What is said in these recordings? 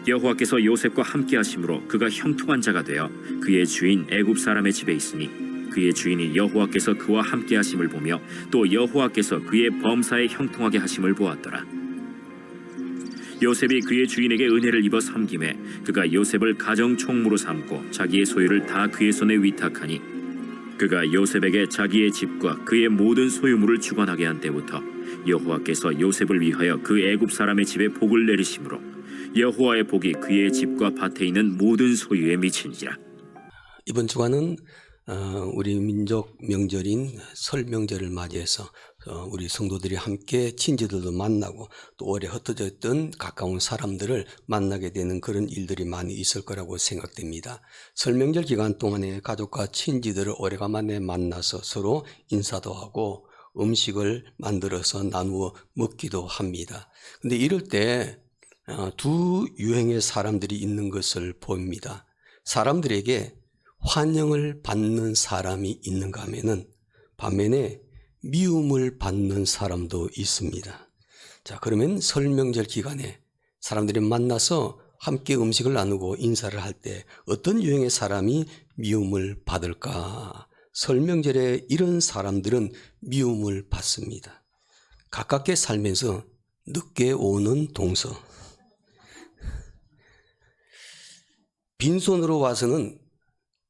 여호와께서 요셉과 함께 하심으로 그가 형통한 자가 되어 그의 주인 애굽 사람의 집에 있으니 그의 주인이 여호와께서 그와 함께 하심을 보며 또 여호와께서 그의 범사에 형통하게 하심을 보았더라. 요셉이 그의 주인에게 은혜를 입어 섬김에 그가 요셉을 가정 총무로 삼고 자기의 소유를 다 그의 손에 위탁하니 그가 요셉에게 자기의 집과 그의 모든 소유물을 주관하게 한 때부터 여호와께서 요셉을 위하여 그 애굽 사람의 집에 복을 내리심으로 여호와의 복이 그의 집과 밭에 있는 모든 소유에 미치니라. 이번 주간은 우리 민족 명절인 설 명절을 맞이해서 우리 성도들이 함께 친지들도 만나고 또 오래 흩어져 있던 가까운 사람들을 만나게 되는 그런 일들이 많이 있을 거라고 생각됩니다. 설 명절 기간 동안에 가족과 친지들을 오래간만에 만나서 서로 인사도 하고 음식을 만들어서 나누어 먹기도 합니다. 근데 이럴 때 두 유행의 사람들이 있는 것을 봅니다. 사람들에게 환영을 받는 사람이 있는가 하면은 반면에 미움을 받는 사람도 있습니다. 자, 그러면 설 명절 기간에 사람들이 만나서 함께 음식을 나누고 인사를 할 때 어떤 유형의 사람이 미움을 받을까? 설 명절에 이런 사람들은 미움을 받습니다. 가깝게 살면서 늦게 오는 동서. 빈손으로 와서는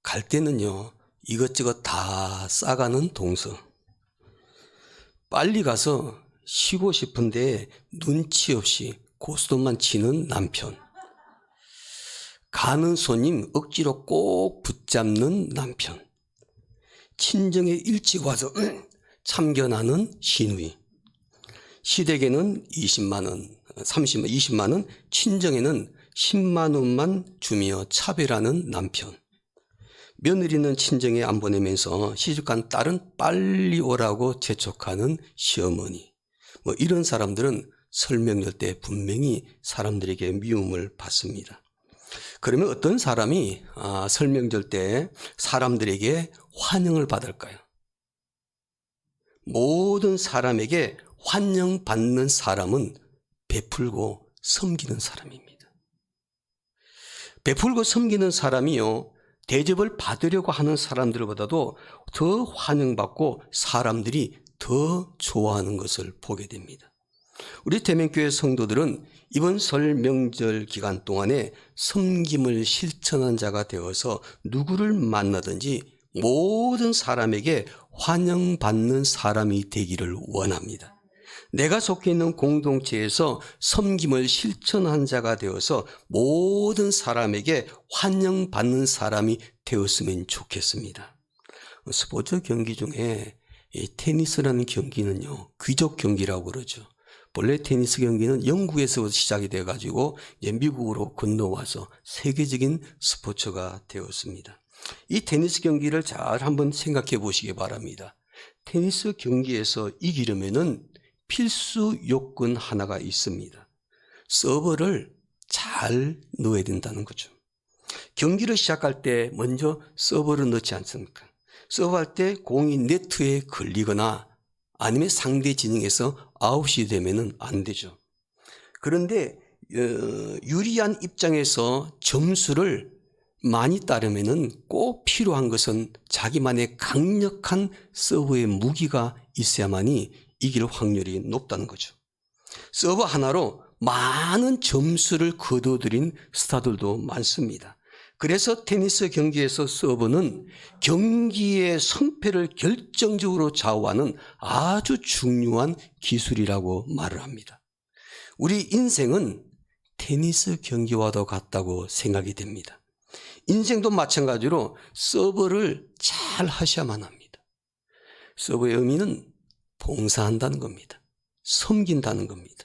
갈 때는요, 이것저것 다 싸가는 동서. 빨리 가서 쉬고 싶은데 눈치 없이 고스톱만 치는 남편. 가는 손님 억지로 꼭 붙잡는 남편. 친정에 일찍 와서 참견하는 시누이. 시댁에는 20만 원, 30만, 20만 원, 친정에는 10만 원만 주며 차별하는 남편. 며느리는 친정에 안 보내면서 시집간 딸은 빨리 오라고 재촉하는 시어머니. 이런 사람들은 설 명절 때 분명히 사람들에게 미움을 받습니다. 그러면 어떤 사람이 설 명절 때 사람들에게 환영을 받을까요? 모든 사람에게 환영받는 사람은 베풀고 섬기는 사람입니다. 베풀고 섬기는 사람이요, 대접을 받으려고 하는 사람들보다도 더 환영받고 사람들이 더 좋아하는 것을 보게 됩니다. 우리 대면교회 성도들은 이번 설 명절 기간 동안에 섬김을 실천한 자가 되어서 누구를 만나든지 모든 사람에게 환영받는 사람이 되기를 원합니다. 내가 속해 있는 공동체에서 섬김을 실천한 자가 되어서 모든 사람에게 환영받는 사람이 되었으면 좋겠습니다. 스포츠 경기 중에 테니스라는 경기는요, 귀족 경기라고 그러죠. 본래 테니스 경기는 영국에서 시작이 돼가지고 이제 미국으로 건너와서 세계적인 스포츠가 되었습니다. 이 테니스 경기를 잘 한번 생각해 보시기 바랍니다. 테니스 경기에서 이기려면은 필수 요건 하나가 있습니다. 서버를 잘 넣어야 된다는 거죠. 경기를 시작할 때 먼저 서버를 넣지 않습니까? 서브할 때 공이 네트에 걸리거나 아니면 상대 진영에서 아웃이 되면은 안 되죠. 그런데 유리한 입장에서 점수를 많이 따르면은 꼭 필요한 것은 자기만의 강력한 서브의 무기가 있어야만이 이길 확률이 높다는 거죠. 서브 하나로 많은 점수를 거둬들인 스타들도 많습니다. 그래서 테니스 경기에서 서브는 경기의 성패를 결정적으로 좌우하는 아주 중요한 기술이라고 말을 합니다. 우리 인생은 테니스 경기와도 같다고 생각이 됩니다. 인생도 마찬가지로 서브를 잘 하셔야만 합니다. 서브의 의미는 봉사한다는 겁니다. 섬긴다는 겁니다.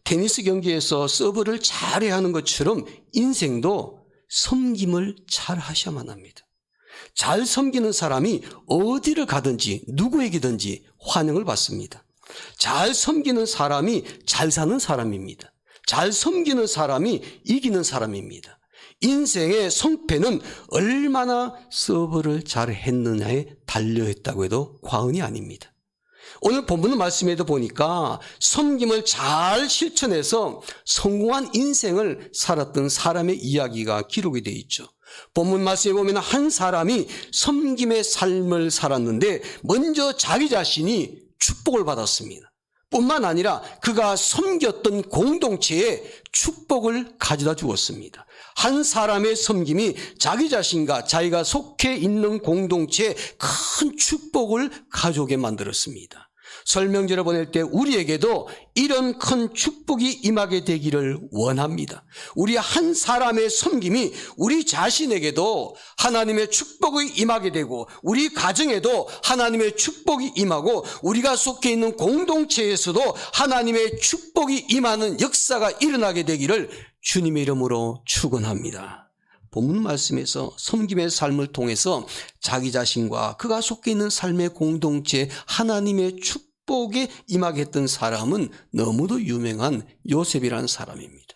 테니스 경기에서 서브를 잘해야 하는 것처럼 인생도 섬김을 잘 하셔야만 합니다. 잘 섬기는 사람이 어디를 가든지 누구에게든지 환영을 받습니다. 잘 섬기는 사람이 잘 사는 사람입니다. 잘 섬기는 사람이 이기는 사람입니다. 인생의 성패는 얼마나 서브를 잘 했느냐에 달려있다고 해도 과언이 아닙니다. 오늘 본문 말씀에도 보니까 섬김을 잘 실천해서 성공한 인생을 살았던 사람의 이야기가 기록이 되어 있죠. 본문 말씀에 보면 한 사람이 섬김의 삶을 살았는데 먼저 자기 자신이 축복을 받았습니다. 뿐만 아니라 그가 섬겼던 공동체에 축복을 가져다 주었습니다. 한 사람의 섬김이 자기 자신과 자기가 속해 있는 공동체에 큰 축복을 가져오게 만들었습니다. 설명절을 보낼 때 우리에게도 이런 큰 축복이 임하게 되기를 원합니다. 우리 한 사람의 섬김이 우리 자신에게도 하나님의 축복이 임하게 되고 우리 가정에도 하나님의 축복이 임하고 우리가 속해 있는 공동체에서도 하나님의 축복이 임하는 역사가 일어나게 되기를 주님의 이름으로 축원합니다. 본문 말씀에서 섬김의 삶을 통해서 자기 자신과 그가 속해 있는 삶의 공동체 하나님의 축복에 임하게 했던 사람은 너무도 유명한 요셉이라는 사람입니다.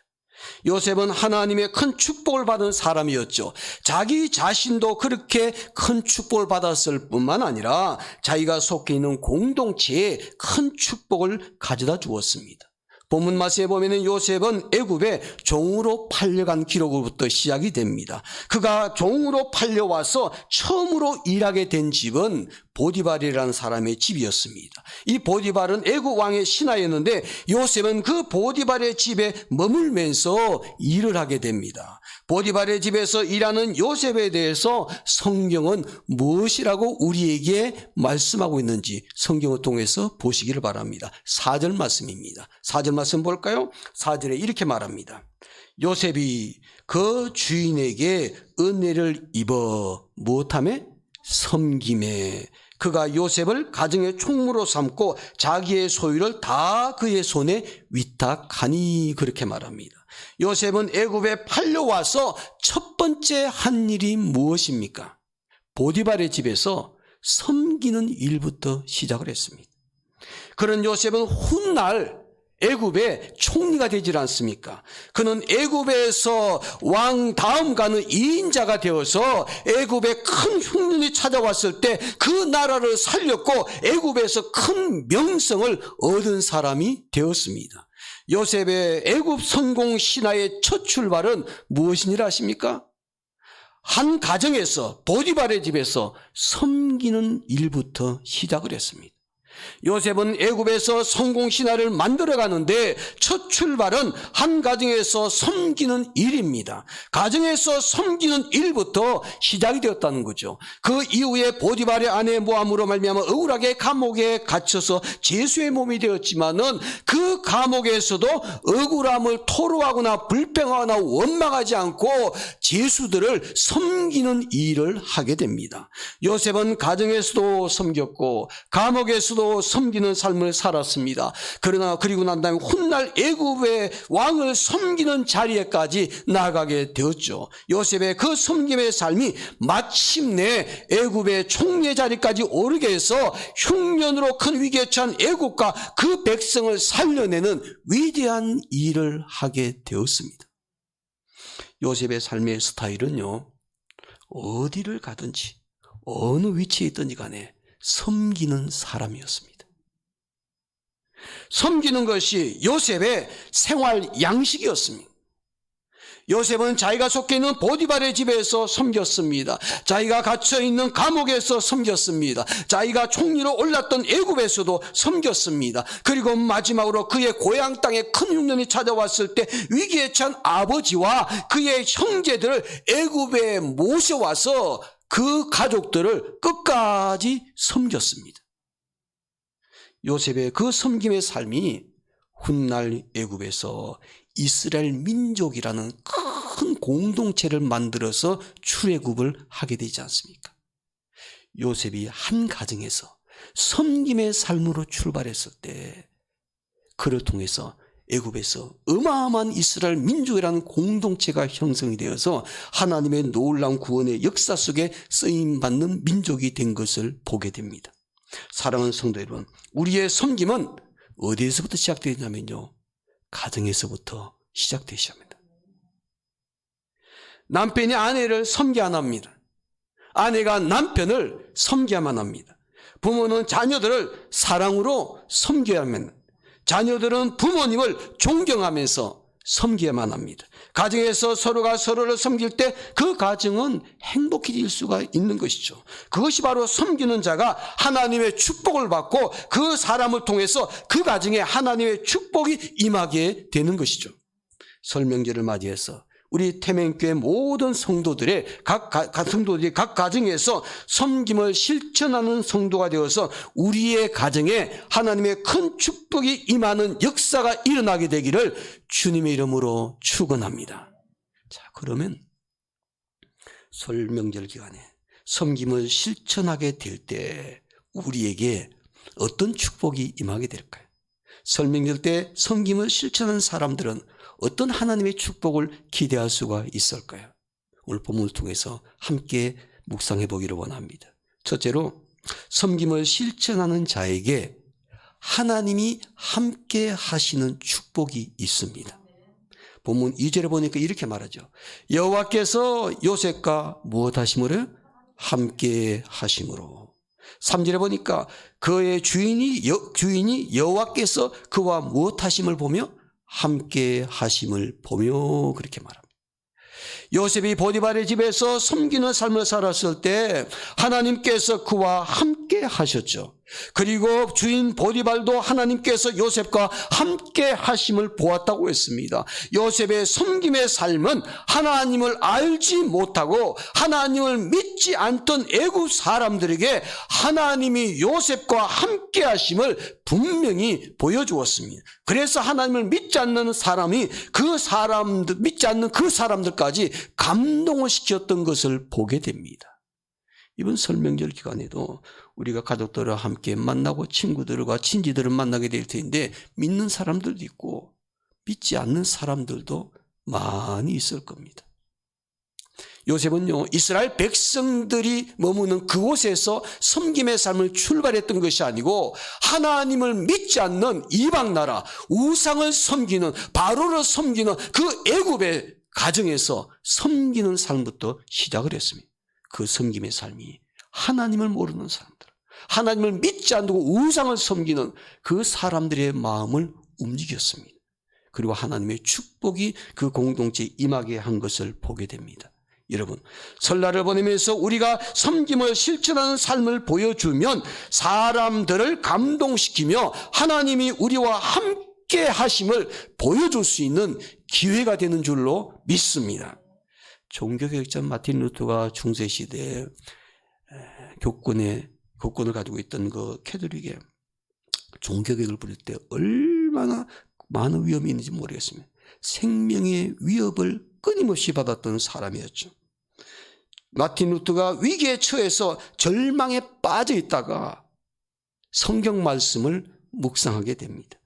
요셉은 하나님의 큰 축복을 받은 사람이었죠. 자기 자신도 그렇게 큰 축복을 받았을 뿐만 아니라 자기가 속해 있는 공동체에 큰 축복을 가져다 주었습니다. 본문 말씀에 보면 요셉은 애굽에 종으로 팔려간 기록으로부터 시작이 됩니다. 그가 종으로 팔려와서 처음으로 일하게 된 집은 보디발이라는 사람의 집이었습니다. 이 보디발은 애굽 왕의 신하였는데 요셉은 그 보디발의 집에 머물면서 일을 하게 됩니다. 보디발의 집에서 일하는 요셉에 대해서 성경은 무엇이라고 우리에게 말씀하고 있는지 성경을 통해서 보시기를 바랍니다. 4절 말씀입니다. 4절 말씀 볼까요? 4절에 이렇게 말합니다. 요셉이 그 주인에게 은혜를 입어 무엇하매? 섬김에 그가 요셉을 가정의 총무로 삼고 자기의 소유를 다 그의 손에 위탁하니 그렇게 말합니다. 요셉은 애굽에 팔려와서 첫 번째 한 일이 무엇입니까? 보디발의 집에서 섬기는 일부터 시작을 했습니다. 그런 요셉은 훗날 애굽의 총리가 되질 않습니까? 그는 애굽에서 왕 다음 가는 2인자가 되어서 애굽에 큰 흉년이 찾아왔을 때 그 나라를 살렸고 애굽에서 큰 명성을 얻은 사람이 되었습니다. 요셉의 애굽 성공 신화의 첫 출발은 무엇이니라 아십니까? 한 가정에서 보디발의 집에서 섬기는 일부터 시작을 했습니다. 요셉은 애굽에서 성공 신화를 만들어가는데 첫 출발은 한 가정에서 섬기는 일입니다. 가정에서 섬기는 일부터 시작이 되었다는 거죠. 그 이후에 보디발의 아내 모함으로 말미암아 억울하게 감옥에 갇혀서 죄수의 몸이 되었지만은 그 감옥에서도 억울함을 토로하거나 불평하거나 원망하지 않고 죄수들을 섬기는 일을 하게 됩니다. 요셉은 가정에서도 섬겼고 감옥에서도 섬기는 삶을 살았습니다. 그러나 그리고 난 다음에 훗날 애굽의 왕을 섬기는 자리에까지 나아가게 되었죠. 요셉의 그 섬김의 삶이 마침내 애굽의 총리의 자리까지 오르게 해서 흉년으로 큰 위기에 처한 애굽과 그 백성을 살려내는 위대한 일을 하게 되었습니다. 요셉의 삶의 스타일은요, 어디를 가든지 어느 위치에 있든지 간에 섬기는 사람이었습니다. 섬기는 것이 요셉의 생활 양식이었습니다. 요셉은 자기가 속해 있는 보디발의 집에서 섬겼습니다. 자기가 갇혀있는 감옥에서 섬겼습니다. 자기가 총리로 올랐던 애굽에서도 섬겼습니다. 그리고 마지막으로 그의 고향 땅에 큰 흉년이 찾아왔을 때 위기에 처한 아버지와 그의 형제들을 애굽에 모셔와서 그 가족들을 끝까지 섬겼습니다. 요셉의 그 섬김의 삶이 훗날 애굽에서 이스라엘 민족이라는 큰 공동체를 만들어서 출애굽을 하게 되지 않습니까? 요셉이 한 가정에서 섬김의 삶으로 출발했을 때 그를 통해서 애굽에서 어마어마한 이스라엘 민족이라는 공동체가 형성이 되어서 하나님의 놀라운 구원의 역사 속에 쓰임받는 민족이 된 것을 보게 됩니다. 사랑하는 성도 여러분, 우리의 섬김은 어디에서부터 시작되냐면요, 가정에서부터 시작되셔야 합니다. 남편이 아내를 섬겨야만 합니다. 아내가 남편을 섬겨야만 합니다. 부모는 자녀들을 사랑으로 섬겨야만, 자녀들은 부모님을 존경하면서 섬겨야만 합니다. 가정에서 서로가 서로를 섬길 때 그 가정은 행복해질 수가 있는 것이죠. 그것이 바로 섬기는 자가 하나님의 축복을 받고 그 사람을 통해서 그 가정에 하나님의 축복이 임하게 되는 것이죠. 설 명절을 맞이해서 우리 태명교회 모든 성도들이 각 가정에서 섬김을 실천하는 성도가 되어서 우리의 가정에 하나님의 큰 축복이 임하는 역사가 일어나게 되기를 주님의 이름으로 축원합니다. 자, 그러면 설 명절 기간에 섬김을 실천하게 될 때 우리에게 어떤 축복이 임하게 될까요? 설 명절 때 섬김을 실천하는 사람들은 어떤 하나님의 축복을 기대할 수가 있을까요? 오늘 본문을 통해서 함께 묵상해 보기를 원합니다. 첫째로, 섬김을 실천하는 자에게 하나님이 함께 하시는 축복이 있습니다. 본문 2절에 보니까 이렇게 말하죠. 여호와께서 요셉과 무엇 하심으로? 함께 하심으로. 3절에 보니까 그의 주인이 여호와께서 그와 무엇 하심을 보며? 함께 하심을 보며, 그렇게 말합니다. 요셉이 보디발의 집에서 섬기는 삶을 살았을 때 하나님께서 그와 함께 하셨죠. 그리고 주인 보디발도 하나님께서 요셉과 함께 하심을 보았다고 했습니다. 요셉의 섬김의 삶은 하나님을 알지 못하고 하나님을 믿지 않던 애굽 사람들에게 하나님이 요셉과 함께 하심을 분명히 보여주었습니다. 그래서 하나님을 믿지 않는 사람이 믿지 않는 그 사람들까지 감동을 시켰던 것을 보게 됩니다. 이번 설 명절 기간에도 우리가 가족들과 함께 만나고 친구들과 친지들을 만나게 될 텐데 믿는 사람들도 있고 믿지 않는 사람들도 많이 있을 겁니다. 요셉은요, 이스라엘 백성들이 머무는 그곳에서 섬김의 삶을 출발했던 것이 아니고 하나님을 믿지 않는 이방 나라, 우상을 섬기는, 바로를 섬기는 그 애굽의 가정에서 섬기는 삶부터 시작을 했습니다. 그 섬김의 삶이 하나님을 모르는 사람들, 하나님을 믿지 않고 우상을 섬기는 그 사람들의 마음을 움직였습니다. 그리고 하나님의 축복이 그 공동체에 임하게 한 것을 보게 됩니다. 여러분, 설날을 보내면서 우리가 섬김을 실천하는 삶을 보여주면 사람들을 감동시키며 하나님이 우리와 함께 하심을 보여줄 수 있는 기회가 되는 줄로 믿습니다. 종교개혁자 마틴 루터가 중세시대에 교권을 가지고 있던 그 캐톨릭의 종교개혁을 부릴 때 얼마나 많은 위험이 있는지 모르겠습니다. 생명의 위협을 끊임없이 받았던 사람이었죠. 마틴 루터가 위기에 처해서 절망에 빠져 있다가 성경 말씀을 묵상하게 됩니다.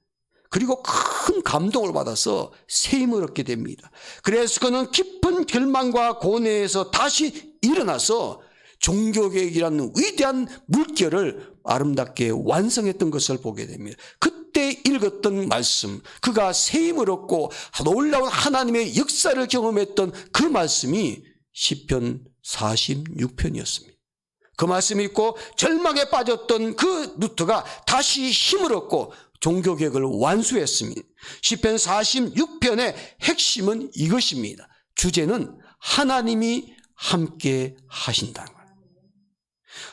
그리고 큰 감동을 받아서 새 힘을 얻게 됩니다. 그래서 그는 깊은 절망과 고뇌에서 다시 일어나서 종교개혁이라는 위대한 물결을 아름답게 완성했던 것을 보게 됩니다. 그때 읽었던 말씀, 그가 새 힘을 얻고 놀라운 하나님의 역사를 경험했던 그 말씀이 시편 46편이었습니다. 그 말씀이 있고 절망에 빠졌던 그 루터가 다시 힘을 얻고 종교개혁을 완수했습니다. 시편 46편의 핵심은 이것입니다. 주제는 하나님이 함께 하신다는 거예요.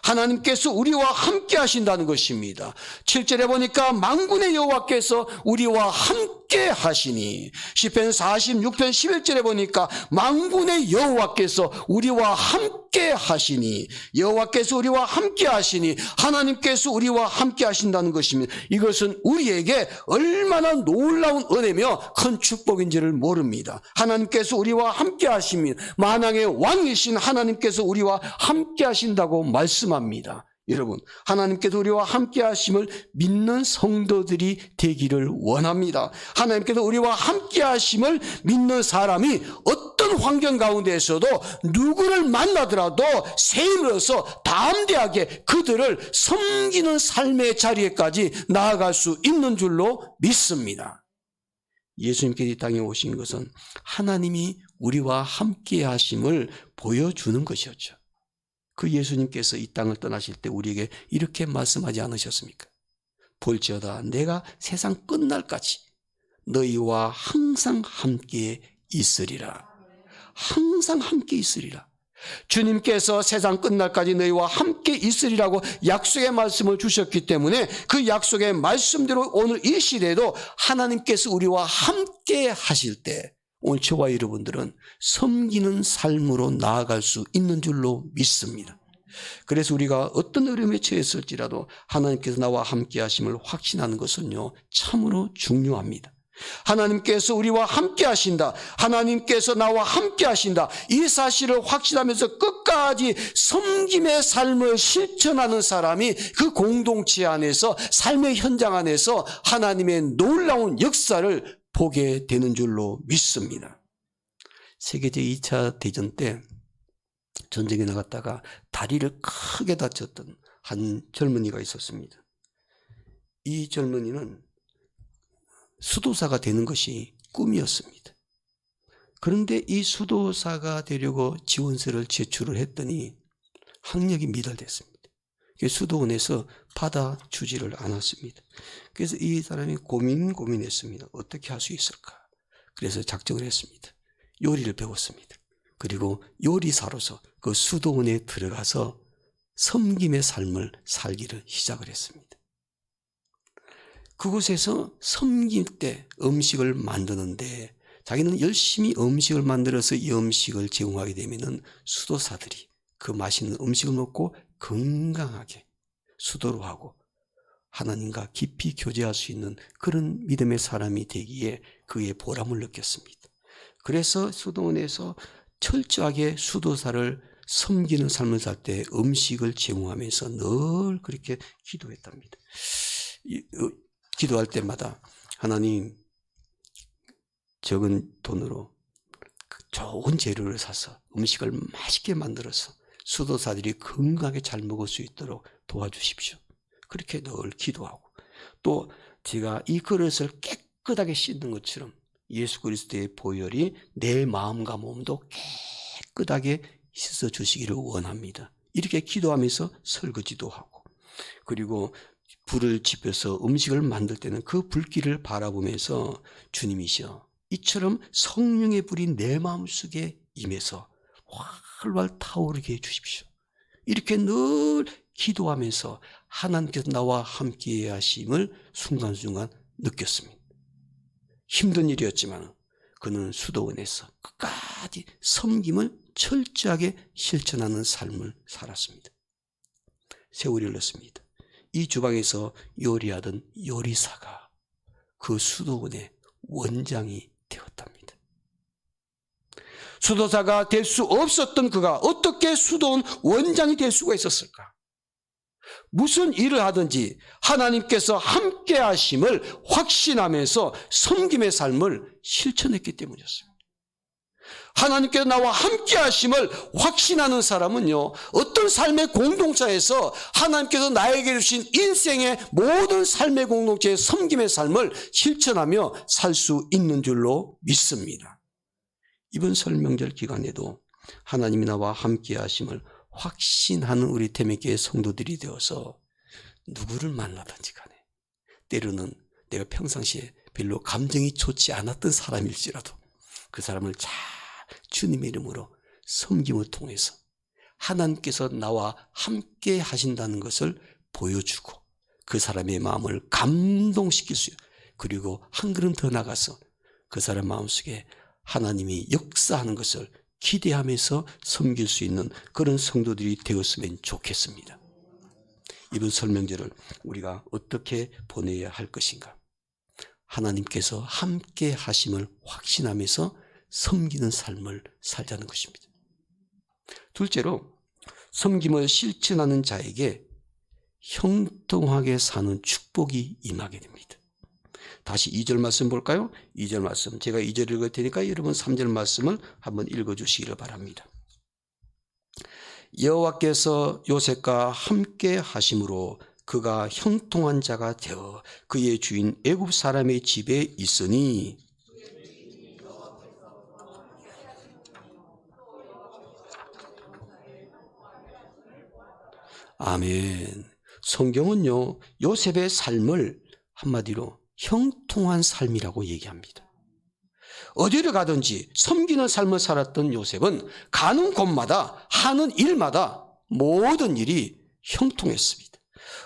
하나님께서 우리와 함께 하신다는 것입니다. 7절에 보니까 만군의 여호와께서 우리와 함께 하시니, 시편 46편 11절에 보니까 만군의 여호와께서 우리와 함께 하시니, 여호와께서 우리와 함께 하시니 하나님께서 우리와 함께 하신다는 것입니다. 이것은 우리에게 얼마나 놀라운 은혜며 큰 축복인지를 모릅니다. 하나님께서 우리와 함께 하시니 만왕의 왕이신 하나님께서 우리와 함께 하신다고 말씀합니다. 여러분, 하나님께서 우리와 함께 하심을 믿는 성도들이 되기를 원합니다. 하나님께서 우리와 함께 하심을 믿는 사람이 어떤 환경 가운데에서도 누구를 만나더라도 새 힘을 얻어서 담대하게 그들을 섬기는 삶의 자리에까지 나아갈 수 있는 줄로 믿습니다. 예수님께서 이 땅에 오신 것은 하나님이 우리와 함께 하심을 보여주는 것이었죠. 그 예수님께서 이 땅을 떠나실 때 우리에게 이렇게 말씀하지 않으셨습니까? 볼지어다 내가 세상 끝날까지 너희와 항상 함께 있으리라. 항상 함께 있으리라. 주님께서 세상 끝날까지 너희와 함께 있으리라고 약속의 말씀을 주셨기 때문에 그 약속의 말씀대로 오늘 이 시대에도 하나님께서 우리와 함께 하실 때 오늘 저와 여러분들은 섬기는 삶으로 나아갈 수 있는 줄로 믿습니다. 그래서 우리가 어떤 어려움에 처했을지라도 하나님께서 나와 함께 하심을 확신하는 것은요 참으로 중요합니다. 하나님께서 우리와 함께 하신다. 하나님께서 나와 함께 하신다. 이 사실을 확신하면서 끝까지 섬김의 삶을 실천하는 사람이 그 공동체 안에서 삶의 현장 안에서 하나님의 놀라운 역사를 보게 되는 줄로 믿습니다. 세계 제2차 대전 때 전쟁에 나갔다가 다리를 크게 다쳤던 한 젊은이가 있었습니다. 이 젊은이는 수도사가 되는 것이 꿈이었습니다. 그런데 이 수도사가 되려고 지원서를 제출을 했더니 학력이 미달됐습니다. 수도원에서 받아주지를 않았습니다. 그래서 이 사람이 고민했습니다. 어떻게 할 수 있을까? 그래서 작정을 했습니다. 요리를 배웠습니다. 그리고 요리사로서 그 수도원에 들어가서 섬김의 삶을 살기를 시작을 했습니다. 그곳에서 섬길 때 음식을 만드는데 자기는 열심히 음식을 만들어서 이 음식을 제공하게 되면은 수도사들이 그 맛있는 음식을 먹고 건강하게 수도로 하고 하나님과 깊이 교제할 수 있는 그런 믿음의 사람이 되기에 그의 보람을 느꼈습니다. 그래서 수도원에서 철저하게 수도사를 섬기는 삶을 살 때 음식을 제공하면서 늘 그렇게 기도했답니다. 기도할 때마다 하나님 적은 돈으로 좋은 재료를 사서 음식을 맛있게 만들어서 수도사들이 건강하게 잘 먹을 수 있도록 도와주십시오. 그렇게 늘 기도하고 또 제가 이 그릇을 깨끗하게 씻는 것처럼 예수 그리스도의 보혈이 내 마음과 몸도 깨끗하게 씻어 주시기를 원합니다. 이렇게 기도하면서 설거지도 하고 그리고 불을 지펴서 음식을 만들 때는 그 불길을 바라보면서 주님이시여 이처럼 성령의 불이 내 마음속에 임해서 활활 타오르게 해주십시오. 이렇게 늘 기도하면서 하나님께서 나와 함께 하심을 순간순간 느꼈습니다. 힘든 일이었지만 그는 수도원에서 끝까지 섬김을 철저하게 실천하는 삶을 살았습니다. 세월이 흘렀습니다. 이 주방에서 요리하던 요리사가 그 수도원의 원장이 되었답니다. 수도사가 될 수 없었던 그가 어떻게 수도원 원장이 될 수가 있었을까? 무슨 일을 하든지 하나님께서 함께 하심을 확신하면서 섬김의 삶을 실천했기 때문이었습니다. 하나님께서 나와 함께 하심을 확신하는 사람은요 어떤 삶의 공동체에서 하나님께서 나에게 주신 인생의 모든 삶의 공동체의 섬김의 삶을 실천하며 살 수 있는 줄로 믿습니다. 이번 설 명절 기간에도 하나님이 나와 함께 하심을 확신하는 우리 태백교회 성도들이 되어서 누구를 만나든지 간에 때로는 내가 평상시에 별로 감정이 좋지 않았던 사람일지라도 그 사람을 잘 주님의 이름으로 섬김을 통해서 하나님께서 나와 함께 하신다는 것을 보여주고 그 사람의 마음을 감동시킬 수 있고 그리고 한 걸음 더 나가서 그 사람 마음속에 하나님이 역사하는 것을 기대하면서 섬길 수 있는 그런 성도들이 되었으면 좋겠습니다. 이번 설명절을 우리가 어떻게 보내야 할 것인가? 하나님께서 함께 하심을 확신하면서 섬기는 삶을 살자는 것입니다. 둘째로 섬김을 실천하는 자에게 형통하게 사는 축복이 임하게 됩니다. 다시 2절 말씀 볼까요? 2절 말씀 제가 2절 읽을 테니까 여러분 3절 말씀을 한번 읽어주시기를 바랍니다. 여호와께서 요셉과 함께 하심으로 그가 형통한 자가 되어 그의 주인 애굽 사람의 집에 있으니 아멘. 성경은요, 요셉의 삶을 한마디로 형통한 삶이라고 얘기합니다. 어디를 가든지 섬기는 삶을 살았던 요셉은 가는 곳마다 하는 일마다 모든 일이 형통했습니다.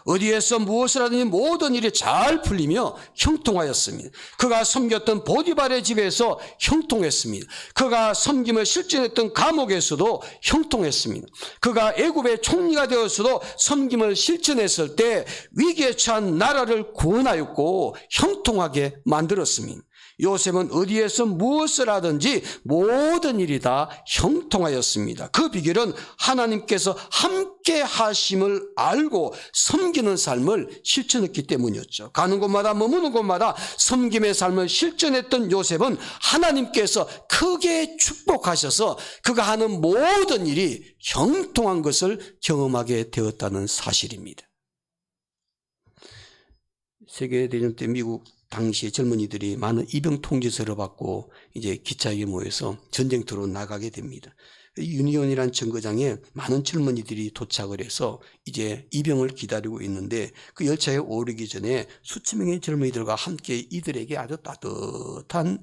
어디에서 무엇을 하든지 모든 일이 잘 풀리며 형통하였습니다. 그가 섬겼던 보디발의 집에서 형통했습니다. 그가 섬김을 실천했던 감옥에서도 형통했습니다. 그가 애굽의 총리가 되었어도 섬김을 실천했을 때 위기에 처한 나라를 구원하였고 형통하게 만들었습니다. 요셉은 어디에서 무엇을 하든지 모든 일이 다 형통하였습니다. 그 비결은 하나님께서 함께 하심을 알고 섬기는 삶을 실천했기 때문이었죠. 가는 곳마다 머무는 곳마다 섬김의 삶을 실천했던 요셉은 하나님께서 크게 축복하셔서 그가 하는 모든 일이 형통한 것을 경험하게 되었다는 사실입니다. 세계대전 때 미국 당시에 젊은이들이 많은 이병 통지서를 받고 이제 기차에 모여서 전쟁터로 나가게 됩니다. 유니온이라는 정거장에 많은 젊은이들이 도착을 해서 이제 이병을 기다리고 있는데 그 열차에 오르기 전에 수천 명의 젊은이들과 함께 이들에게 아주 따뜻한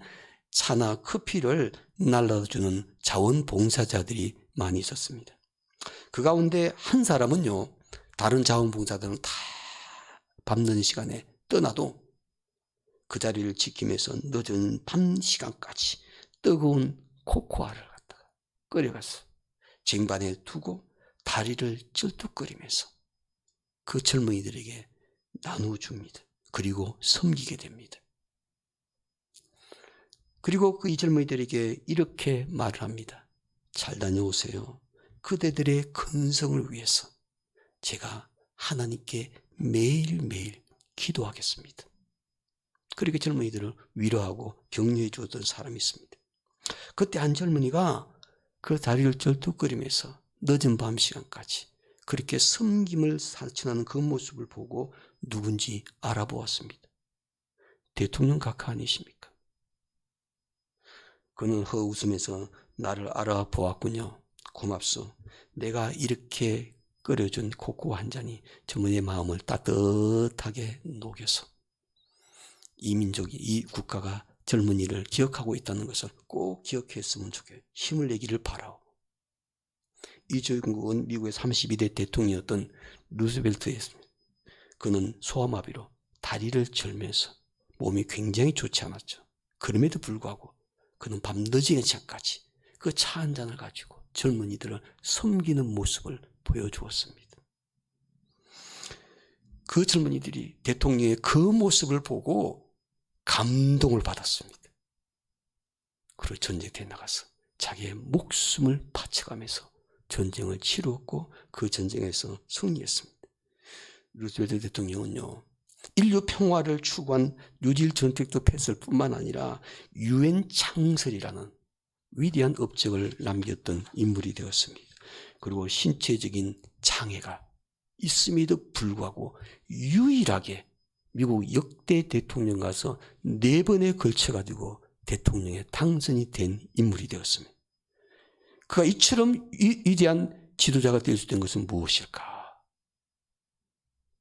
차나 커피를 날라주는 자원봉사자들이 많이 있었습니다. 그 가운데 한 사람은요, 다른 자원봉사자들은 다 밤늦은 시간에 떠나도 그 자리를 지키면서 늦은 밤 시간까지 뜨거운 코코아를 갖다가 끓여가서 쟁반에 두고 다리를 쩔뚝거리면서 그 젊은이들에게 나누어줍니다. 그리고 섬기게 됩니다. 그리고 그 이 젊은이들에게 이렇게 말을 합니다. 잘 다녀오세요. 그대들의 근성을 위해서 제가 하나님께 매일매일 기도하겠습니다. 그렇게 젊은이들을 위로하고 격려해 주었던 사람이 있습니다. 그때 한 젊은이가 그 다리를 쩔뚝거리면서 늦은 밤 시간까지 그렇게 섬김을 실천하는 그 모습을 보고 누군지 알아보았습니다. 대통령 각하 아니십니까? 그는 웃으면서 나를 알아보았군요. 고맙소. 내가 이렇게 끓여준 코코아 한 잔이 젊은이의 마음을 따뜻하게 녹여서 이 민족이, 이 국가가 젊은이를 기억하고 있다는 것을 꼭 기억했으면 좋겠어요. 힘을 내기를 바라오. 이 정국은 미국의 32대 대통령이었던 루즈벨트였습니다. 그는 소아마비로 다리를 절면서 몸이 굉장히 좋지 않았죠. 그럼에도 불구하고 그는 밤늦은 시간까지 그 차 한 잔을 가지고 젊은이들을 섬기는 모습을 보여주었습니다. 그 젊은이들이 대통령의 그 모습을 보고 감동을 받았습니다. 그리고 전쟁터에 나가서 자기의 목숨을 바쳐가면서 전쟁을 치루었고 그 전쟁에서 승리했습니다. 루즈벨트 대통령은요, 인류 평화를 추구한 뉴딜 정책도 폈을 뿐만 아니라 유엔 창설이라는 위대한 업적을 남겼던 인물이 되었습니다. 그리고 신체적인 장애가 있음에도 불구하고 유일하게 미국 역대 대통령 가서 4번에 걸쳐가지고 대통령에 당선이 된 인물이 되었습니다. 그가 이처럼 위대한 지도자가 될 수 있는 것은 무엇일까?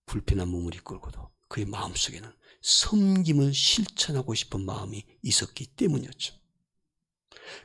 불편한 몸을 이끌고도 그의 마음속에는 섬김을 실천하고 싶은 마음이 있었기 때문이었죠.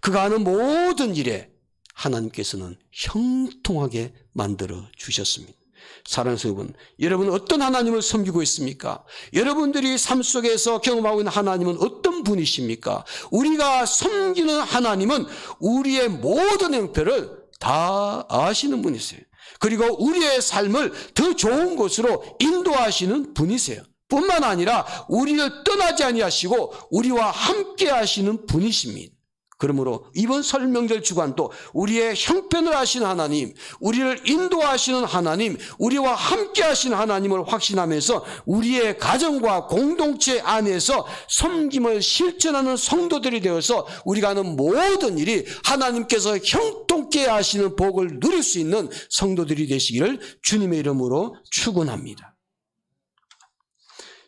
그가 하는 모든 일에 하나님께서는 형통하게 만들어 주셨습니다. 사랑하는 여러분, 어떤 하나님을 섬기고 있습니까? 여러분들이 삶 속에서 경험하고 있는 하나님은 어떤 분이십니까? 우리가 섬기는 하나님은 우리의 모든 형편을 다 아시는 분이세요. 그리고 우리의 삶을 더 좋은 곳으로 인도하시는 분이세요. 뿐만 아니라 우리를 떠나지 아니하시고 우리와 함께 하시는 분이십니다. 그러므로 이번 설 명절 주간도 우리의 형편을 아시는 하나님, 우리를 인도하시는 하나님, 우리와 함께 하시는 하나님을 확신하면서 우리의 가정과 공동체 안에서 섬김을 실천하는 성도들이 되어서 우리가 하는 모든 일이 하나님께서 형통케 하시는 복을 누릴 수 있는 성도들이 되시기를 주님의 이름으로 축원합니다.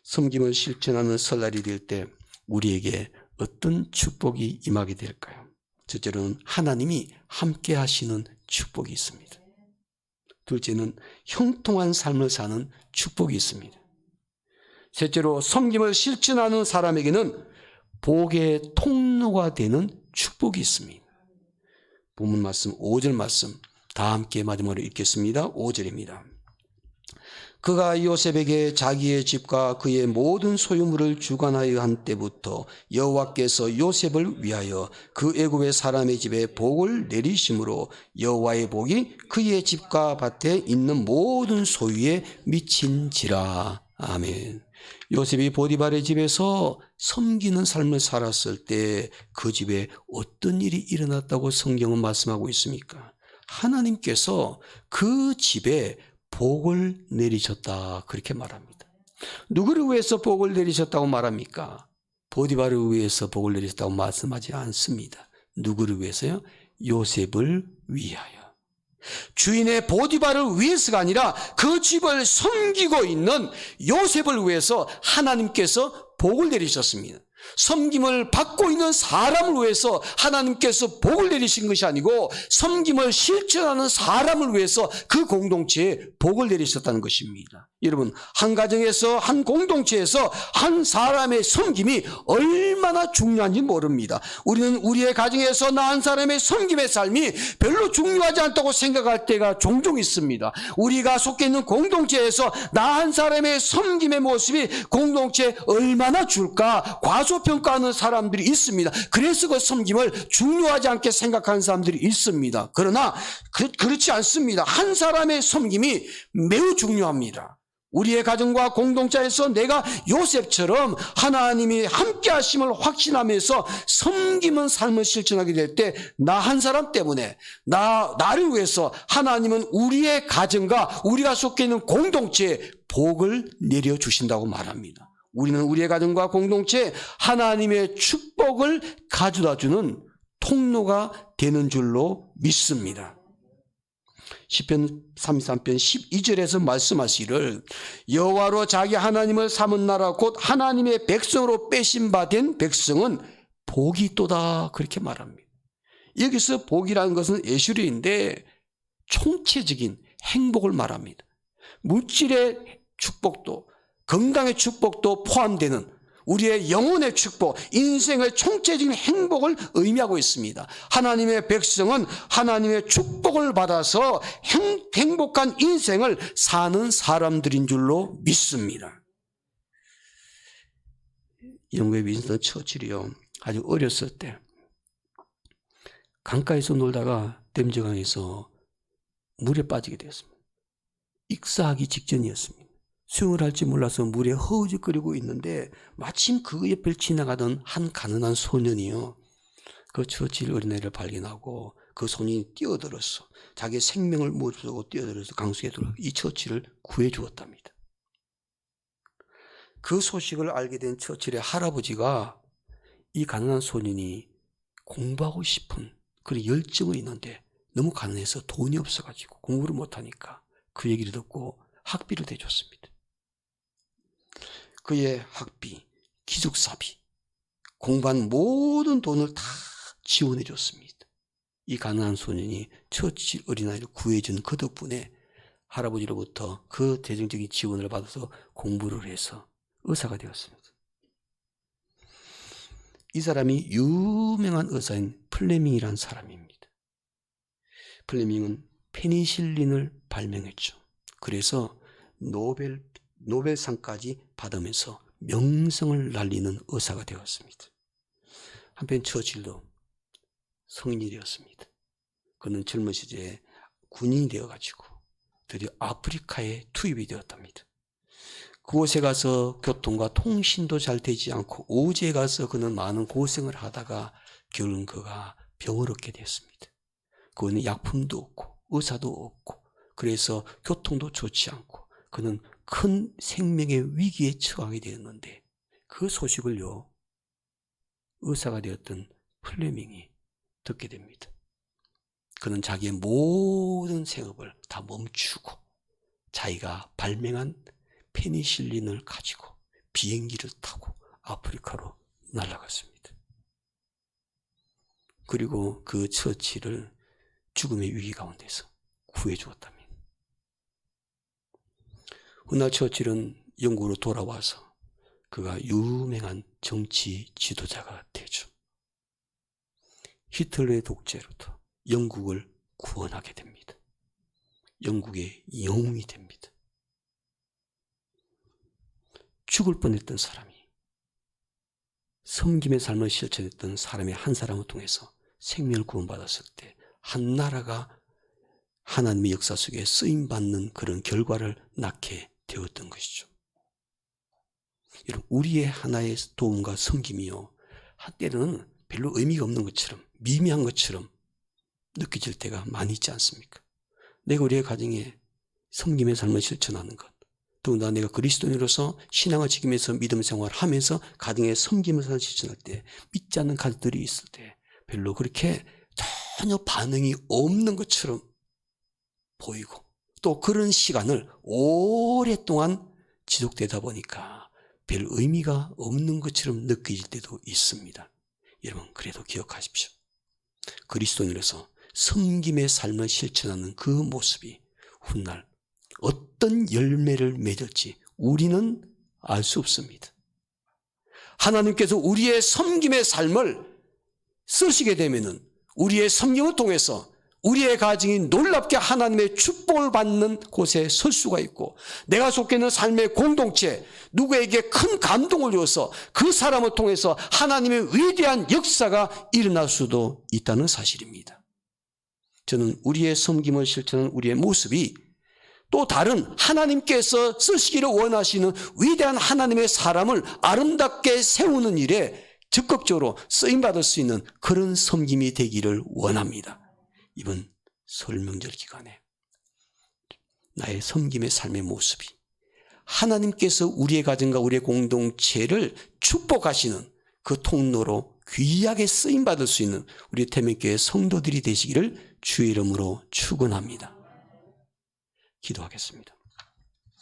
섬김을 실천하는 설날이 될 때 우리에게 어떤 축복이 임하게 될까요? 첫째로는 하나님이 함께 하시는 축복이 있습니다. 둘째는 형통한 삶을 사는 축복이 있습니다. 셋째로 섬김을 실천하는 사람에게는 복의 통로가 되는 축복이 있습니다. 본문 말씀 5절 말씀 다 함께 마지막으로 읽겠습니다. 5절입니다. 그가 요셉에게 자기의 집과 그의 모든 소유물을 주관하여 한 때부터 여호와께서 요셉을 위하여 그 애굽의 사람의 집에 복을 내리심으로 여호와의 복이 그의 집과 밭에 있는 모든 소유에 미친지라. 아멘. 요셉이 보디발의 집에서 섬기는 삶을 살았을 때 그 집에 어떤 일이 일어났다고 성경은 말씀하고 있습니까? 하나님께서 그 집에 복을 내리셨다 그렇게 말합니다. 누구를 위해서 복을 내리셨다고 말합니까? 보디발을 위해서 복을 내리셨다고 말씀하지 않습니다. 누구를 위해서요? 요셉을 위하여. 주인의 보디발을 위해서가 아니라 그 집을 섬기고 있는 요셉을 위해서 하나님께서 복을 내리셨습니다. 섬김을 받고 있는 사람을 위해서 하나님께서 복을 내리신 것이 아니고 섬김을 실천하는 사람을 위해서 그 공동체에 복을 내리셨다는 것입니다. 여러분, 한 가정에서 한 공동체에서 한 사람의 섬김이 얼마나 중요한지 모릅니다. 우리는 우리의 가정에서 나 한 사람의 섬김의 삶이 별로 중요하지 않다고 생각할 때가 종종 있습니다. 우리가 속해 있는 공동체에서 나 한 사람의 섬김의 모습이 공동체에 얼마나 줄까 과소평가하는 사람들이 있습니다. 그래서 그 섬김을 중요하지 않게 생각하는 사람들이 있습니다. 그러나 그렇지 않습니다. 한 사람의 섬김이 매우 중요합니다. 우리의 가정과 공동체에서 내가 요셉처럼 하나님이 함께 하심을 확신하면서 섬기는 삶을 실천하게 될 때 나 한 사람 때문에 나를 위해서 하나님은 우리의 가정과 우리가 속해 있는 공동체에 복을 내려주신다고 말합니다. 우리는 우리의 가정과 공동체에 하나님의 축복을 가져다주는 통로가 되는 줄로 믿습니다. 시편 33편 12절에서 말씀하시기를 여호와로 자기 하나님을 삼은 나라 곧 하나님의 백성으로 빼신 바 된 백성은 복이 있도다 그렇게 말합니다. 여기서 복이라는 것은 예술인데 총체적인 행복을 말합니다. 물질의 축복도 건강의 축복도 포함되는 우리의 영혼의 축복, 인생의 총체적인 행복을 의미하고 있습니다. 하나님의 백성은 하나님의 축복을 받아서 행복한 인생을 사는 사람들인 줄로 믿습니다. 영국의 윈스턴 처칠이요, 아주 어렸을 때 강가에서 놀다가 댐저강에서 물에 빠지게 되었습니다. 익사하기 직전이었습니다. 수영을 할지 몰라서 물에 허우적거리고 있는데 마침 그 옆을 지나가던 한 가난한 소년이요, 그 처칠 어린애를 발견하고 그 소년이 뛰어들어서 자기의 생명을 무릅쓰고 뛰어들어서 강수에 들어가 이 처칠을 구해 주었답니다. 그 소식을 알게 된 처칠의 할아버지가 이 가난한 소년이 공부하고 싶은 그런 열정은 있는데 너무 가난해서 돈이 없어가지고 공부를 못하니까 그 얘기를 듣고 학비를 대줬습니다. 그의 학비, 기숙사비, 공부한 모든 돈을 다 지원해 줬습니다. 이 가난한 소년이 처칠 어린아이를 구해준 그 덕분에 할아버지로부터 그 재정적인 지원을 받아서 공부를 해서 의사가 되었습니다. 이 사람이 유명한 의사인 플레밍이라는 사람입니다. 플레밍은 페니실린을 발명했죠. 그래서 노벨상까지 받으면서 명성을 날리는 의사가 되었습니다. 한편 처칠도 성인이 되었습니다. 그는 젊은 시절에 군인이 되어가지고 드디어 아프리카에 투입이 되었답니다. 그곳에 가서 교통과 통신도 잘 되지 않고 오지에 가서 그는 많은 고생을 하다가 결국은 그가 병을 얻게 됐습니다. 그는 약품도 없고 의사도 없고 그래서 교통도 좋지 않고 그는 큰 생명의 위기에 처하게 되었는데 그 소식을요, 의사가 되었던 플레밍이 듣게 됩니다. 그는 자기의 모든 생업을 다 멈추고 자기가 발명한 페니실린을 가지고 비행기를 타고 아프리카로 날아갔습니다. 그리고 그 처치를 죽음의 위기 가운데서 구해 주었답니다. 훗날 처칠은 영국으로 돌아와서 그가 유명한 정치 지도자가 되죠. 히틀러의 독재로부터 영국을 구원하게 됩니다. 영국의 영웅이 됩니다. 죽을 뻔했던 사람이 섬김의 삶을 실천했던 사람의 한 사람을 통해서 생명을 구원받았을 때 한 나라가 하나님의 역사 속에 쓰임받는 그런 결과를 낳게 되었던 것이죠. 여러분, 우리의 하나의 도움과 섬김이요, 때로는 별로 의미가 없는 것처럼, 미미한 것처럼 느껴질 때가 많이 있지 않습니까? 내가 우리의 가정에 섬김의 삶을 실천하는 것, 더군다나 내가 그리스도인으로서 신앙을 지키면서 믿음 생활을 하면서 가정에 섬김의 삶을 실천할 때 믿지 않는 가족들이 있을 때 별로 그렇게 전혀 반응이 없는 것처럼 보이고, 또 그런 시간을 오랫동안 지속되다 보니까 별 의미가 없는 것처럼 느껴질 때도 있습니다. 여러분, 그래도 기억하십시오. 그리스도인으로서 섬김의 삶을 실천하는 그 모습이 훗날 어떤 열매를 맺을지 우리는 알 수 없습니다. 하나님께서 우리의 섬김의 삶을 쓰시게 되면은 우리의 섬김을 통해서 우리의 가정이 놀랍게 하나님의 축복을 받는 곳에 설 수가 있고, 내가 속해 있는 삶의 공동체, 누구에게 큰 감동을 줘서 그 사람을 통해서 하나님의 위대한 역사가 일어날 수도 있다는 사실입니다. 저는 우리의 섬김을 실천하는 우리의 모습이 또 다른 하나님께서 쓰시기를 원하시는 위대한 하나님의 사람을 아름답게 세우는 일에 적극적으로 쓰임받을 수 있는 그런 섬김이 되기를 원합니다. 이번 설 명절 기간에 나의 섬김의 삶의 모습이 하나님께서 우리의 가정과 우리의 공동체를 축복하시는 그 통로로 귀하게 쓰임받을 수 있는 우리 태명교회 성도들이 되시기를 주의 이름으로 축원합니다. 기도하겠습니다.